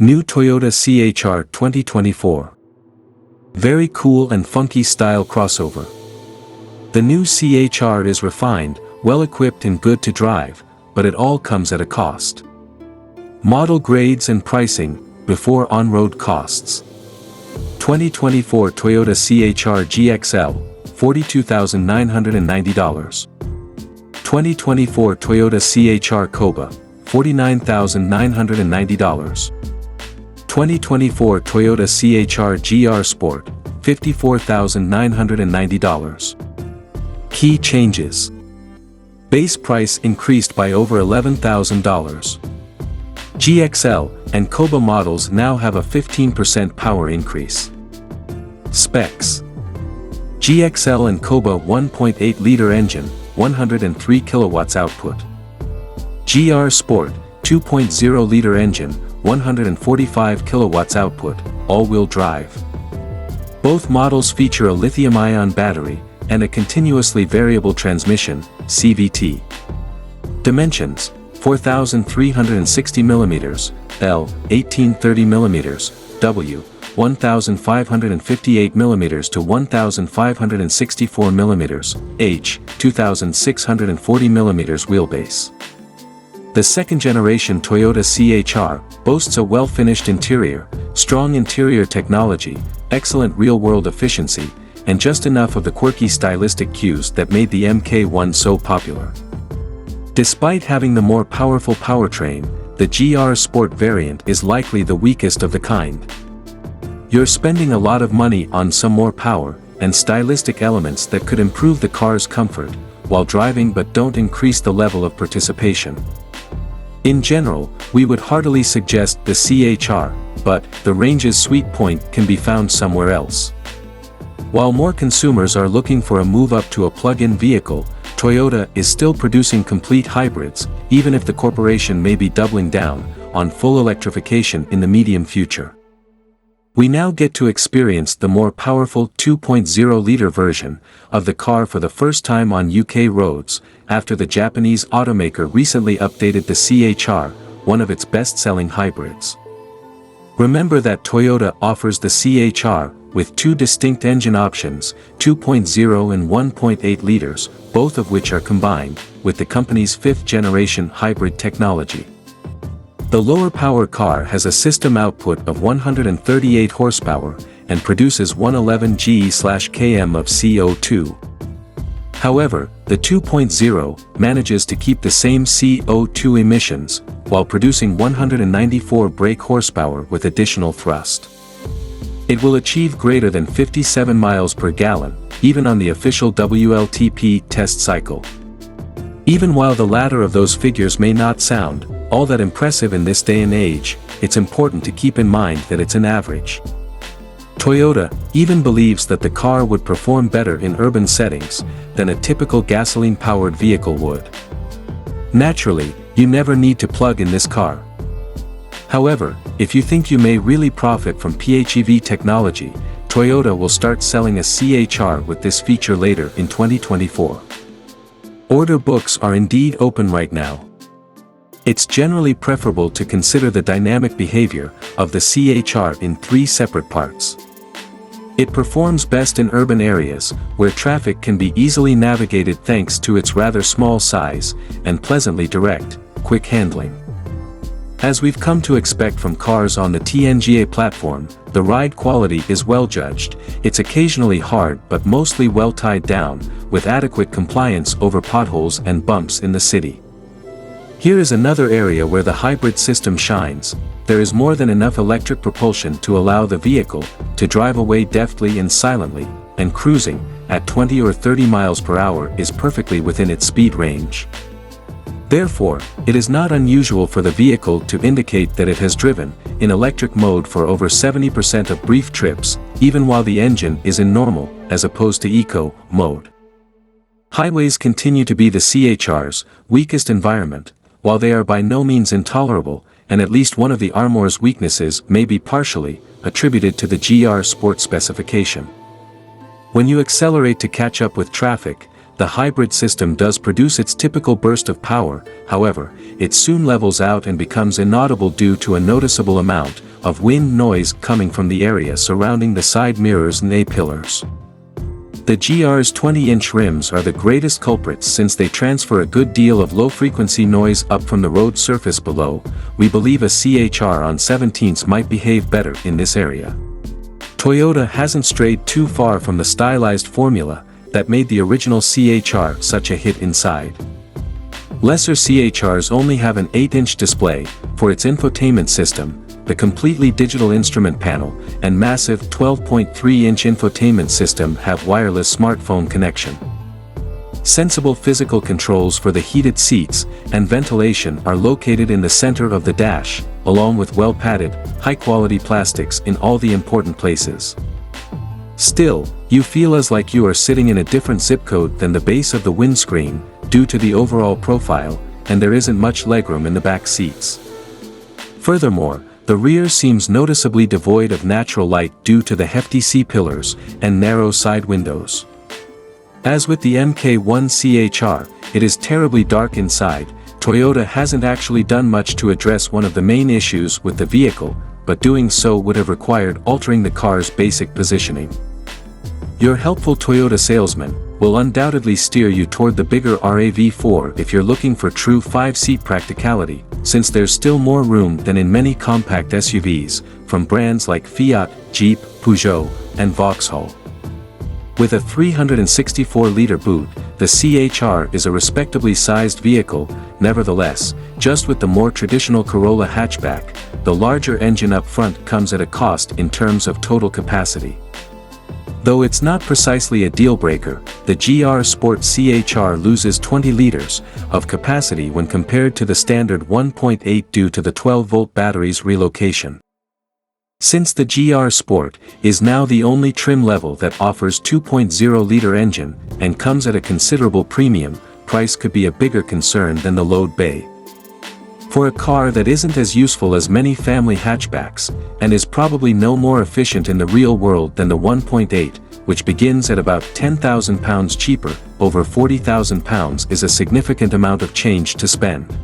New Toyota C-HR 2024. Very cool and funky style crossover. The new C-HR is refined, well-equipped and good to drive, but it all comes at a cost. Model grades and pricing, before on-road costs. 2024 Toyota C-HR GXL, $42,990. 2024 Toyota C-HR Koba, $49,990. 2024 Toyota C-HR GR Sport, $54,990. Key changes. Base price increased by over $11,000. GXL and Koba models now have a 15% power increase. Specs. GXL and Koba 1.8-liter engine, 103 kilowatts output. GR Sport, 2.0-liter engine, 145 kilowatts output, all-wheel drive. Both models feature a lithium-ion battery and a continuously variable transmission, CVT. Dimensions: 4,360 mm, L, 1830 mm, W, 1,558 mm to 1,564 mm, H, 2,640 mm wheelbase. The second-generation Toyota C-HR boasts a well-finished interior, strong interior technology, excellent real-world efficiency, and just enough of the quirky stylistic cues that made the MK1 so popular. Despite having the more powerful powertrain, the GR Sport variant is likely the weakest of the kind. You're spending a lot of money on some more power and stylistic elements that could improve the car's comfort while driving but don't increase the level of participation. In general, we would heartily suggest the C-HR, but the range's sweet point can be found somewhere else. While more consumers are looking for a move up to a plug-in vehicle, Toyota is still producing complete hybrids, even if the corporation may be doubling down on full electrification in the medium future. We now get to experience the more powerful 2.0-liter version of the car for the first time on UK roads, after the Japanese automaker recently updated the C-HR, one of its best-selling hybrids. Remember that Toyota offers the C-HR with two distinct engine options, 2.0 and 1.8 liters, both of which are combined with the company's fifth-generation hybrid technology. The lower power car has a system output of 138 horsepower and produces 111 g/km of CO2. However, the 2.0 manages to keep the same CO2 emissions while producing 194 brake horsepower with additional thrust. It will achieve greater than 57 miles per gallon, even on the official WLTP test cycle. Even while the latter of those figures may not sound all that impressive in this day and age, it's important to keep in mind that it's an average. Toyota even believes that the car would perform better in urban settings than a typical gasoline-powered vehicle would. Naturally, you never need to plug in this car. However, if you think you may really profit from PHEV technology, Toyota will start selling a C-HR with this feature later in 2024. Order books are indeed open right now. It's generally preferable to consider the dynamic behavior of the C-HR in three separate parts. It performs best in urban areas, where traffic can be easily navigated thanks to its rather small size and pleasantly direct, quick handling. As we've come to expect from cars on the TNGA platform, the ride quality is well judged. It's occasionally hard but mostly well tied down, with adequate compliance over potholes and bumps in the city. Here is another area where the hybrid system shines. There is more than enough electric propulsion to allow the vehicle to drive away deftly and silently, and cruising at 20 or 30 miles per hour is perfectly within its speed range. Therefore, it is not unusual for the vehicle to indicate that it has driven in electric mode for over 70% of brief trips, even while the engine is in normal, as opposed to eco mode. Highways continue to be the C-HR's weakest environment, while they are by no means intolerable, and at least one of the Armour's weaknesses may be partially attributed to the GR Sport specification. When you accelerate to catch up with traffic, the hybrid system does produce its typical burst of power. However, it soon levels out and becomes inaudible due to a noticeable amount of wind noise coming from the area surrounding the side mirrors and A-pillars. The GR's 20-inch rims are the greatest culprits since they transfer a good deal of low-frequency noise up from the road surface below. We believe a C-HR on 17s might behave better in this area. Toyota hasn't strayed too far from the stylized formula that made the original C-HR such a hit inside. Lesser C-HRs only have an 8-inch display for its infotainment system, the completely digital instrument panel, and massive 12.3-inch infotainment system have wireless smartphone connection. Sensible physical controls for the heated seats and ventilation are located in the center of the dash, along with well-padded, high-quality plastics in all the important places. Still, you feel as like you are sitting in a different zip code than the base of the windscreen, due to the overall profile, and there isn't much legroom in the back seats. Furthermore, the rear seems noticeably devoid of natural light due to the hefty C-pillars and narrow side windows. As with the Mk1 C-HR, it is terribly dark inside. Toyota hasn't actually done much to address one of the main issues with the vehicle, but doing so would have required altering the car's basic positioning. Your helpful Toyota salesman will undoubtedly steer you toward the bigger RAV4 if you're looking for true 5-seat practicality, since there's still more room than in many compact SUVs, from brands like Fiat, Jeep, Peugeot, and Vauxhall. With a 364-liter boot, the C-HR is a respectably sized vehicle. Nevertheless, just with the more traditional Corolla hatchback, the larger engine up front comes at a cost in terms of total capacity. Though it's not precisely a deal-breaker, the GR Sport C-HR loses 20 liters of capacity when compared to the standard 1.8 due to the 12-volt battery's relocation. Since the GR Sport is now the only trim level that offers 2.0-liter engine and comes at a considerable premium, price could be a bigger concern than the load bay. For a car that isn't as useful as many family hatchbacks, and is probably no more efficient in the real world than the 1.8, which begins at about £10,000 cheaper, over £40,000 is a significant amount of change to spend.